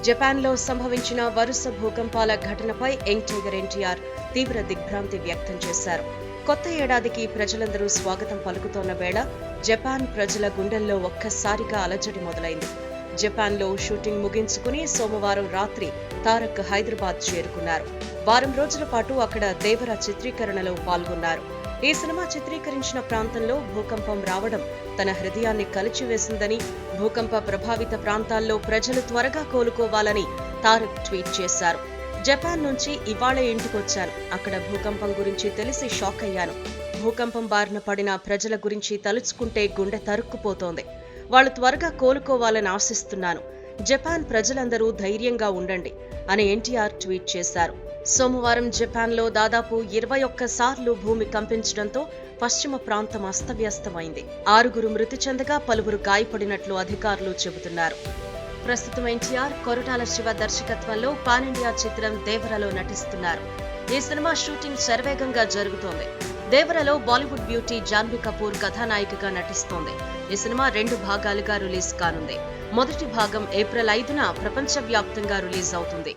జపాన్లో సంభవించిన వరుస భూకంపాల ఘటనపై యంగ్ టైగర్ ఎన్టీఆర్ తీవ్ర దిగ్భ్రాంతి వ్యక్తం చేశారు. కొత్త ఏడాదికి ప్రజలందరూ స్వాగతం పలుకుతోన్న వేళ జపాన్ ప్రజల గుండెల్లో ఒక్కసారిగా అలజడి మొదలైంది. జపాన్లో షూటింగ్ ముగించుకుని సోమవారం రాత్రి తారక్ హైదరాబాద్ చేరుకున్నారు. వారం రోజుల పాటు అక్కడ దేవర చిత్రీకరణలో పాల్గొన్నారు. ఈ సినిమా చిత్రీకరించిన ప్రాంతంలో భూకంపం రావడం తన హృదయాన్ని కలిచివేసిందని, భూకంప ప్రభావిత ప్రాంతాల్లో ప్రజలు త్వరగా కోలుకోవాలని తారక్ ట్వీట్ చేశారు. జపాన్ నుంచి ఇవాళ ఇంటికొచ్చాను. అక్కడ భూకంపం గురించి తెలిసి షాక్ అయ్యాను. భూకంపం బారిన పడిన ప్రజల గురించి తలుచుకుంటే గుండె తరుక్కుపోతోంది. వాళ్ళు త్వరగా కోలుకోవాలని ఆశిస్తున్నాను. జపాన్ ప్రజలందరూ ధైర్యంగా ఉండండి అని ఎన్టీఆర్ ట్వీట్ చేశారు. సోమవారం జపాన్లో దాదాపు 21 సార్లు భూమి కంపించడంతో పశ్చిమ ప్రాంతం అస్తవ్యస్తమైంది. 6 మృతి చెందగా పలువురు గాయపడినట్లు అధికారులు చెబుతున్నారు. ప్రస్తుతం ఎన్టీఆర్ కొరటాల శివ దర్శకత్వంలో పాన్ ఇండియా చిత్రం దేవరలో నటిస్తున్నారు. ఈ సినిమా షూటింగ్ శరవేగంగా జరుగుతోంది. దేవరలో బాలీవుడ్ బ్యూటీ జాన్వీ కపూర్ కథానాయికగా నటిస్తోంది. ఈ సినిమా 2 భాగాలుగా రిలీజ్ కానుంది. మొదటి భాగం ఏప్రిల్ 5న ప్రపంచవ్యాప్తంగా రిలీజ్ అవుతుంది.